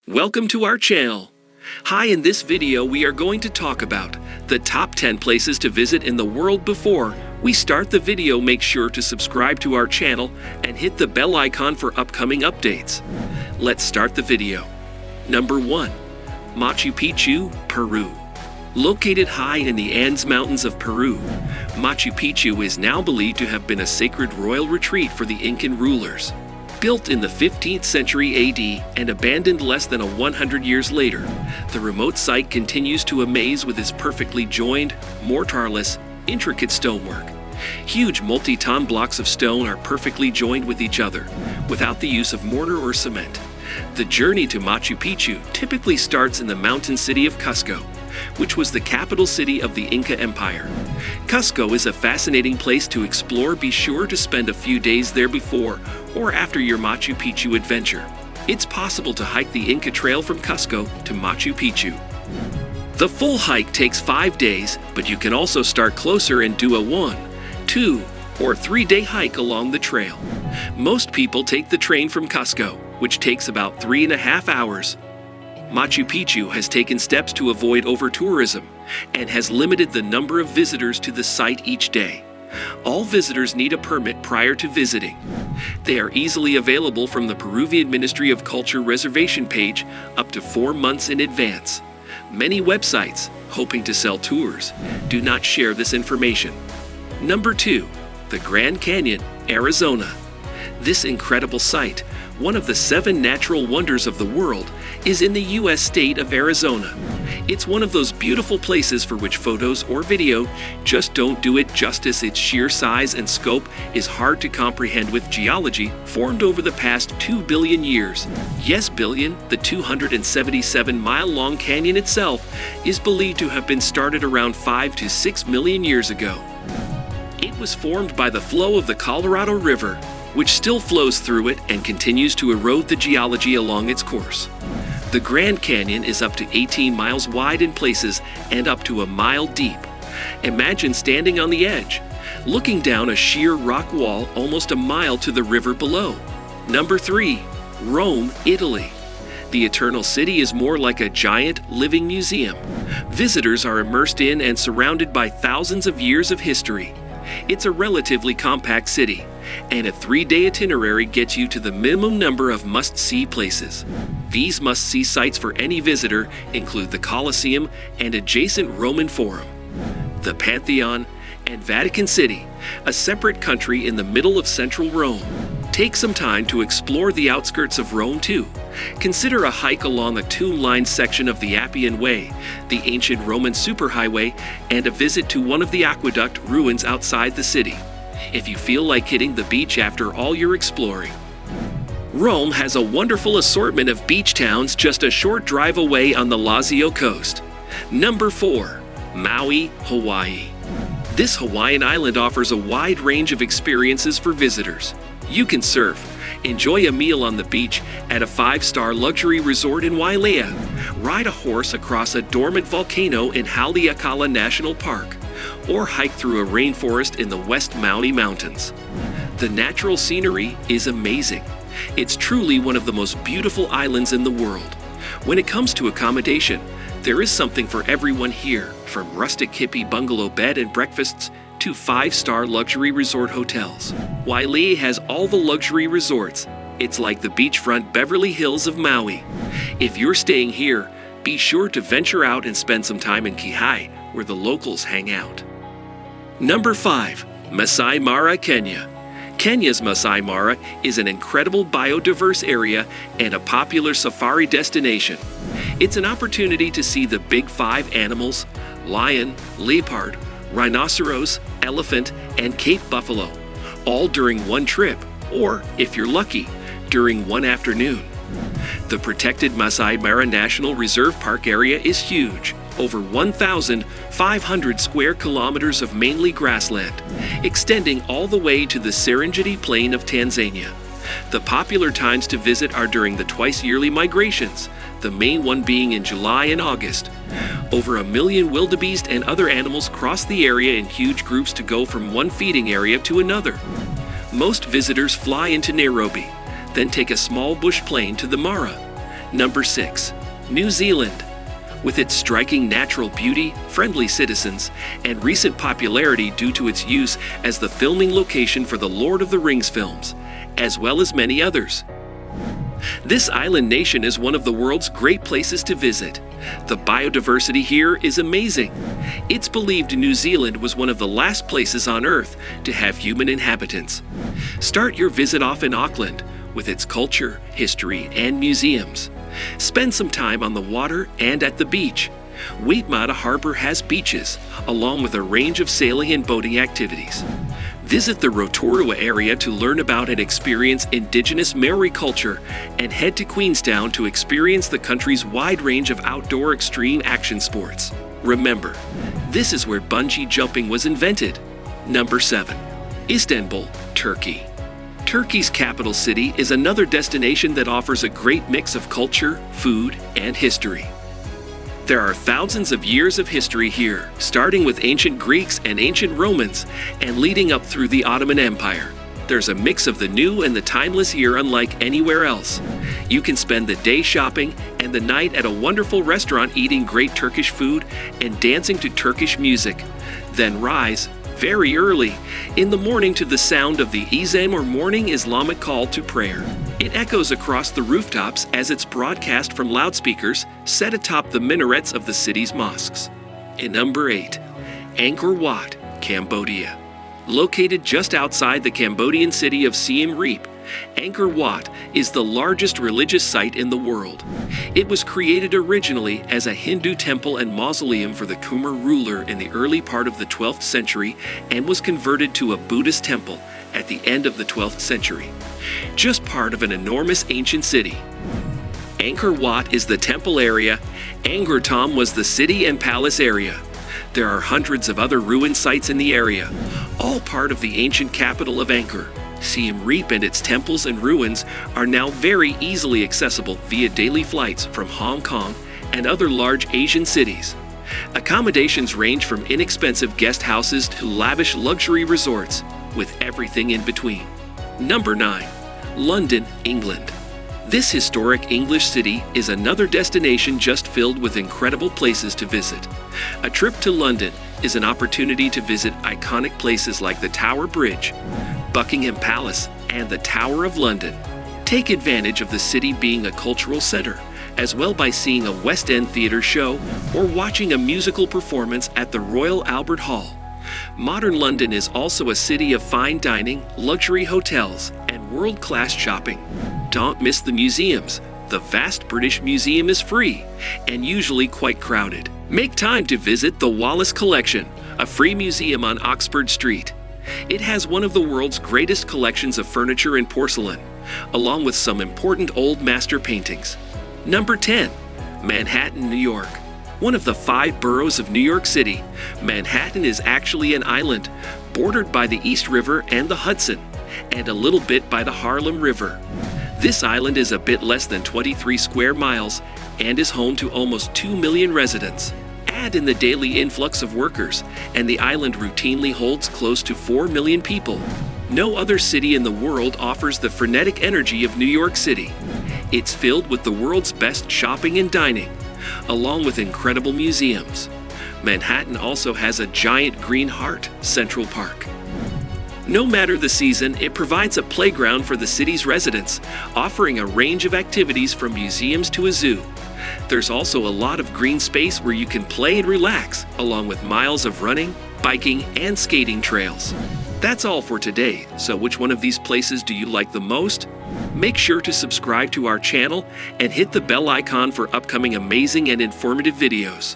Welcome to our channel. Hi, in this video we are going to talk about the top 10 places to visit in the world. Before we start the video, make sure to subscribe to our channel and hit the bell icon for upcoming updates. Let's start the video. Number 1. Machu Picchu, Peru. Located high in the Andes Mountains of Peru, Machu Picchu is now believed to have been a sacred royal retreat for the Incan rulers. Built in the 15th century AD and abandoned less than 100 years later, the remote site continues to amaze with its perfectly joined, mortarless, intricate stonework. Huge multi-ton blocks of stone are perfectly joined with each other, without the use of mortar or cement. The journey to Machu Picchu typically starts in the mountain city of Cusco, which was the capital city of the Inca Empire. Cusco is a fascinating place to explore. Be sure to spend a few days there before or after your Machu Picchu adventure. It's possible to hike the Inca Trail from Cusco to Machu Picchu. The full hike takes 5 days, but you can also start closer and do a 1, 2, or 3-day hike along the trail. Most people take the train from Cusco, which takes about 3.5 hours. Machu Picchu has taken steps to avoid over-tourism and has limited the number of visitors to the site each day. All visitors need a permit prior to visiting. They are easily available from the Peruvian Ministry of Culture reservation page up to 4 months in advance. Many websites, hoping to sell tours, do not share this information. Number 2. The Grand Canyon, Arizona. This incredible site, one of the 7 natural wonders of the world, is in the U.S. state of Arizona. It's one of those beautiful places for which photos or video just don't do it justice. Its sheer size and scope is hard to comprehend with geology formed over the past 2 billion years. Yes, billion. The 277-mile-long canyon itself is believed to have been started around 5 to 6 million years ago. It was formed by the flow of the Colorado River, which still flows through it and continues to erode the geology along its course. The Grand Canyon is up to 18 miles wide in places and up to a mile deep. Imagine standing on the edge, looking down a sheer rock wall almost a mile to the river below. Number 3. Rome, Italy. The Eternal City is more like a giant living museum. Visitors are immersed in and surrounded by thousands of years of history. It's a relatively compact city, and a 3-day itinerary gets you to the minimum number of must-see places. These must-see sites for any visitor include the Colosseum and adjacent Roman Forum, the Pantheon, and Vatican City, a separate country in the middle of central Rome. Take some time to explore the outskirts of Rome too. Consider a hike along the tomb-lined section of the Appian Way, the ancient Roman superhighway, and a visit to one of the aqueduct ruins outside the city, if you feel like hitting the beach after all your exploring. Rome has a wonderful assortment of beach towns just a short drive away on the Lazio coast. Number 4. Maui, Hawaii. This Hawaiian island offers a wide range of experiences for visitors. You can surf, enjoy a meal on the beach at a 5-star luxury resort in Wailea, ride a horse across a dormant volcano in Haleakala National Park, or hike through a rainforest in the West Maui Mountains. The natural scenery is amazing. It's truly one of the most beautiful islands in the world. When it comes to accommodation, there is something for everyone here, from rustic hippie bungalow bed and breakfasts to 5-star luxury resort hotels. Wailea has all the luxury resorts. It's like the beachfront Beverly Hills of Maui. If you're staying here, be sure to venture out and spend some time in Kihei, where the locals hang out. Number 5. Masai Mara, Kenya. Kenya's Masai Mara is an incredible biodiverse area and a popular safari destination. It's an opportunity to see the big 5 animals: lion, leopard, rhinoceros, elephant, and Cape buffalo, all during one trip, or, if you're lucky, during one afternoon. The protected Masai Mara National Reserve Park area is huge, over 1,500 square kilometers of mainly grassland, extending all the way to the Serengeti Plain of Tanzania. The popular times to visit are during the twice-yearly migrations, the main one being in July and August. Over 1 million wildebeest and other animals cross the area in huge groups to go from one feeding area to another. Most visitors fly into Nairobi, then take a small bush plane to the Mara. Number 6. New Zealand. With its striking natural beauty, friendly citizens, and recent popularity due to its use as the filming location for the Lord of the Rings films, as well as many others. This island nation is one of the world's great places to visit. The biodiversity here is amazing. It's believed New Zealand was one of the last places on Earth to have human inhabitants. Start your visit off in Auckland, with its culture, history, and museums. Spend some time on the water and at the beach. Waitemata Harbor has beaches, along with a range of sailing and boating activities. Visit the Rotorua area to learn about and experience indigenous Maori culture, and head to Queenstown to experience the country's wide range of outdoor extreme action sports. Remember, this is where bungee jumping was invented. Number 7. Istanbul, Turkey. Turkey's capital city is another destination that offers a great mix of culture, food, and history. There are thousands of years of history here, starting with ancient Greeks and ancient Romans, and leading up through the Ottoman Empire. There's a mix of the new and the timeless here unlike anywhere else. You can spend the day shopping and the night at a wonderful restaurant eating great Turkish food and dancing to Turkish music. Then rise, very early, in the morning to the sound of the ezan or morning Islamic call to prayer. It echoes across the rooftops as it's broadcast from loudspeakers set atop the minarets of the city's mosques. In number 8, Angkor Wat, Cambodia. Located just outside the Cambodian city of Siem Reap, Angkor Wat is the largest religious site in the world. It was created originally as a Hindu temple and mausoleum for the Khmer ruler in the early part of the 12th century and was converted to a Buddhist temple at the end of the 12th century. Just part of an enormous ancient city. Angkor Wat is the temple area. Angkor Thom was the city and palace area. There are hundreds of other ruin sites in the area, all part of the ancient capital of Angkor. Siem Reap and its temples and ruins are now very easily accessible via daily flights from Hong Kong and other large Asian cities. Accommodations range from inexpensive guest houses to lavish luxury resorts, with everything in between. Number 9. London, England. This historic English city is another destination just filled with incredible places to visit. A trip to London is an opportunity to visit iconic places like the Tower Bridge, Buckingham Palace, and the Tower of London. Take advantage of the city being a cultural center, as well by seeing a West End theatre show or watching a musical performance at the Royal Albert Hall. Modern London is also a city of fine dining, luxury hotels, and world-class shopping. Don't miss the museums. The vast British Museum is free and usually quite crowded. Make time to visit the Wallace Collection, a free museum on Oxford Street. It has one of the world's greatest collections of furniture and porcelain, along with some important old master paintings. Number 10. Manhattan, New York. One of the 5 boroughs of New York City, Manhattan is actually an island, bordered by the East River and the Hudson, and a little bit by the Harlem River. This island is a bit less than 23 square miles and is home to almost 2 million residents. Add in the daily influx of workers, and the island routinely holds close to 4 million people. No other city in the world offers the frenetic energy of New York City. It's filled with the world's best shopping and dining, along with incredible museums. Manhattan also has a giant green heart, Central Park. No matter the season, it provides a playground for the city's residents, offering a range of activities from museums to a zoo. There's also a lot of green space where you can play and relax, along with miles of running, biking, and skating trails. That's all for today, so which one of these places do you like the most? Make sure to subscribe to our channel and hit the bell icon for upcoming amazing and informative videos.